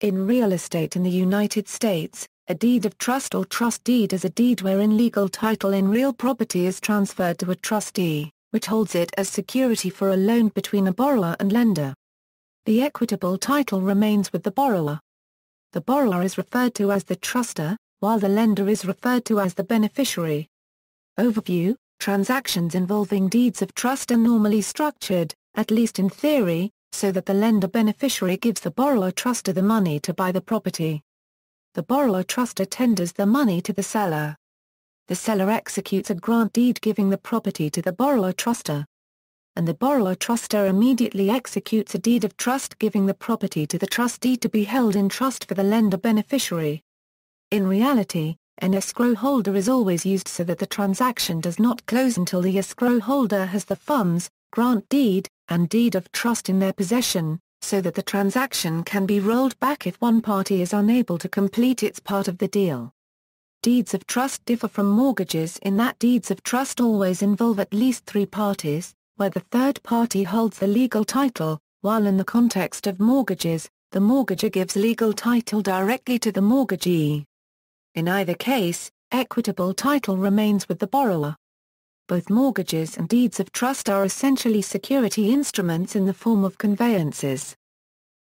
In real estate in the United States, a deed of trust or trust deed is a deed wherein legal title in real property is transferred to a trustee, which holds it as security for a loan between a borrower and lender. The equitable title remains with the borrower. The borrower is referred to as the trustor, while the lender is referred to as the beneficiary. Overview: transactions involving deeds of trust are normally structured, at least in theory, so that the lender beneficiary gives the borrower trustor the money to buy the property. The borrower trustor tenders the money to the seller. The seller executes a grant deed giving the property to the borrower trustor. And the borrower trustor immediately executes a deed of trust giving the property to the trustee to be held in trust for the lender beneficiary. In reality, an escrow holder is always used so that the transaction does not close until the escrow holder has the funds, grant deed, and deed of trust in their possession, so that the transaction can be rolled back if one party is unable to complete its part of the deal. Deeds of trust differ from mortgages in that deeds of trust always involve at least three parties, where the third party holds the legal title, while in the context of mortgages, the mortgagor gives legal title directly to the mortgagee. In either case, equitable title remains with the borrower. Both mortgages and deeds of trust are essentially security instruments in the form of conveyances.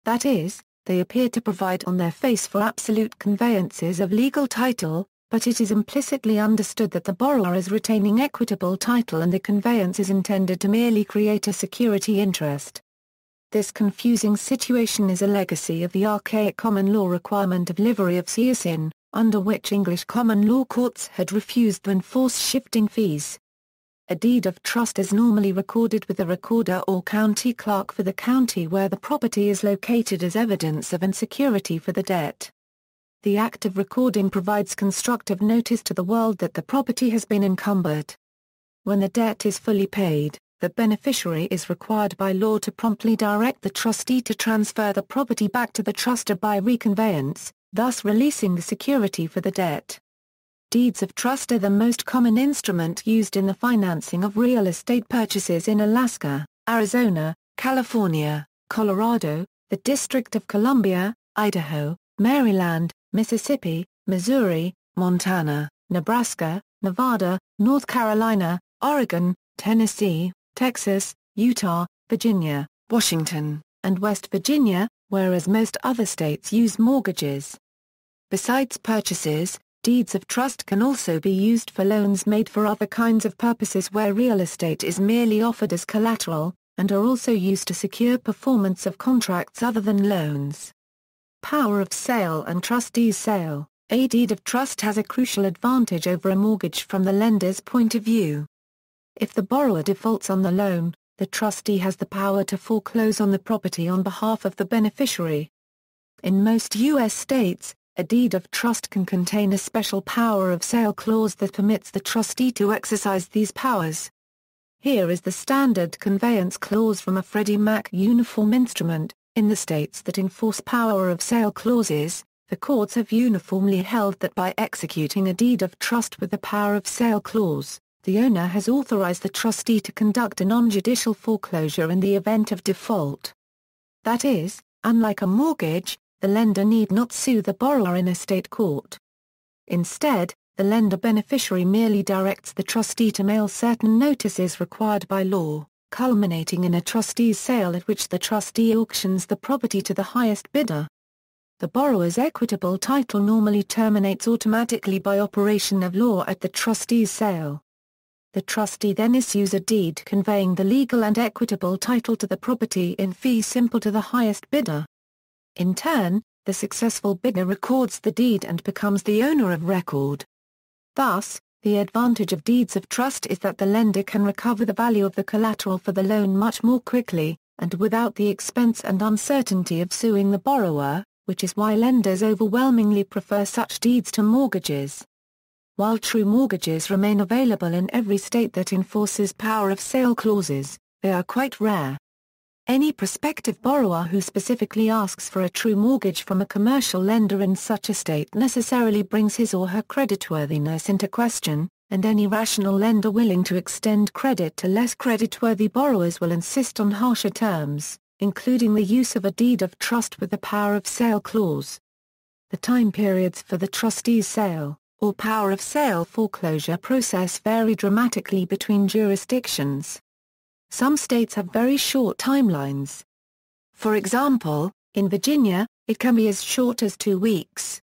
That is, they appear to provide on their face for absolute conveyances of legal title, but it is implicitly understood that the borrower is retaining equitable title and the conveyance is intended to merely create a security interest. This confusing situation is a legacy of the archaic common law requirement of livery of ceisin, under which English common law courts had refused to enforce shifting fees. A deed of trust is normally recorded with the recorder or county clerk for the county where the property is located as evidence of and security for the debt. The act of recording provides constructive notice to the world that the property has been encumbered. When the debt is fully paid, the beneficiary is required by law to promptly direct the trustee to transfer the property back to the trustor by reconveyance, thus releasing the security for the debt. Deeds of trust are the most common instrument used in the financing of real estate purchases in Alaska, Arizona, California, Colorado, the District of Columbia, Idaho, Maryland, Mississippi, Missouri, Montana, Nebraska, Nevada, North Carolina, Oregon, Tennessee, Texas, Utah, Virginia, Washington, and West Virginia, whereas most other states use mortgages. Besides purchases, deeds of trust can also be used for loans made for other kinds of purposes where real estate is merely offered as collateral, and are also used to secure performance of contracts other than loans. Power of sale and trustee's sale. A deed of trust has a crucial advantage over a mortgage from the lender's point of view. If the borrower defaults on the loan, the trustee has the power to foreclose on the property on behalf of the beneficiary. In most U.S. states, a deed of trust can contain a special power of sale clause that permits the trustee to exercise these powers. Here is the standard conveyance clause from a Freddie Mac uniform instrument. In the states that enforce power of sale clauses, the courts have uniformly held that by executing a deed of trust with the power of sale clause, the owner has authorized the trustee to conduct a non-judicial foreclosure in the event of default. That is, unlike a mortgage, the lender need not sue the borrower in a state court. Instead, the lender beneficiary merely directs the trustee to mail certain notices required by law, culminating in a trustee's sale at which the trustee auctions the property to the highest bidder. The borrower's equitable title normally terminates automatically by operation of law at the trustee's sale. The trustee then issues a deed conveying the legal and equitable title to the property in fee simple to the highest bidder. In turn, the successful bidder records the deed and becomes the owner of record. Thus, the advantage of deeds of trust is that the lender can recover the value of the collateral for the loan much more quickly, and without the expense and uncertainty of suing the borrower, which is why lenders overwhelmingly prefer such deeds to mortgages. While true mortgages remain available in every state that enforces power of sale clauses, they are quite rare. Any prospective borrower who specifically asks for a true mortgage from a commercial lender in such a state necessarily brings his or her creditworthiness into question, and any rational lender willing to extend credit to less creditworthy borrowers will insist on harsher terms. including the use of a deed of trust with the power of sale clause. The time periods for the trustee's sale, or power of sale foreclosure process vary dramatically between jurisdictions. Some states have very short timelines. For example, in Virginia, it can be as short as 2 weeks.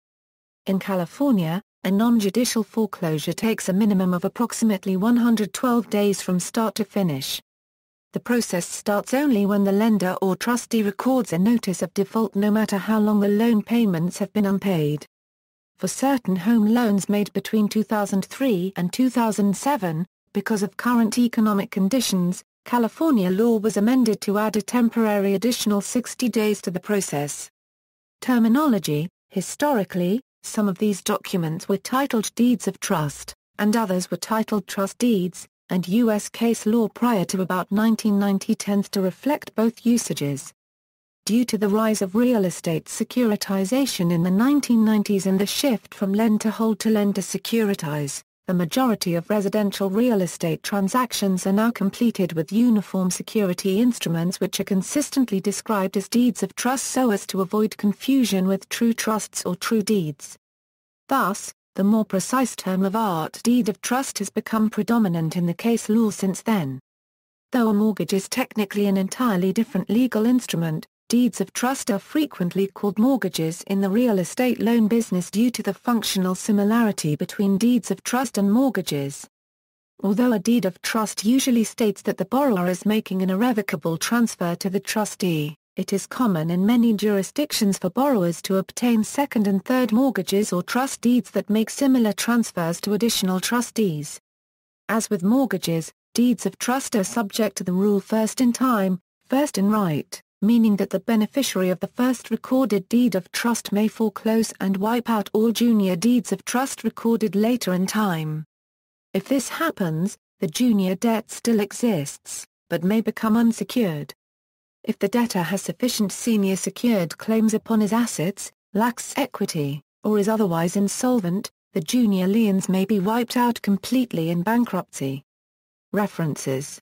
In California, a non-judicial foreclosure takes a minimum of approximately 112 days from start to finish. The process starts only when the lender or trustee records a notice of default, no matter how long the loan payments have been unpaid. For certain home loans made between 2003 and 2007, because of current economic conditions, California law was amended to add a temporary additional 60 days to the process. Terminology: historically, some of these documents were titled deeds of trust, and others were titled trust deeds, and U.S. case law prior to about 1990 tends to reflect both usages. Due to the rise of real estate securitization in the 1990s and the shift from lend to hold to lend to securitize, the majority of residential real estate transactions are now completed with uniform security instruments which are consistently described as deeds of trust so as to avoid confusion with true trusts or true deeds. Thus, the more precise term of art deed of trust has become predominant in the case law since then. Though a mortgage is technically an entirely different legal instrument, deeds of trust are frequently called mortgages in the real estate loan business due to the functional similarity between deeds of trust and mortgages. Although a deed of trust usually states that the borrower is making an irrevocable transfer to the trustee, it is common in many jurisdictions for borrowers to obtain second and third mortgages or trust deeds that make similar transfers to additional trustees. As with mortgages, deeds of trust are subject to the rule first in time, first in right, meaning that the beneficiary of the first recorded deed of trust may foreclose and wipe out all junior deeds of trust recorded later in time. If this happens, the junior debt still exists, but may become unsecured. If the debtor has sufficient senior secured claims upon his assets, lacks equity, or is otherwise insolvent, the junior liens may be wiped out completely in bankruptcy. References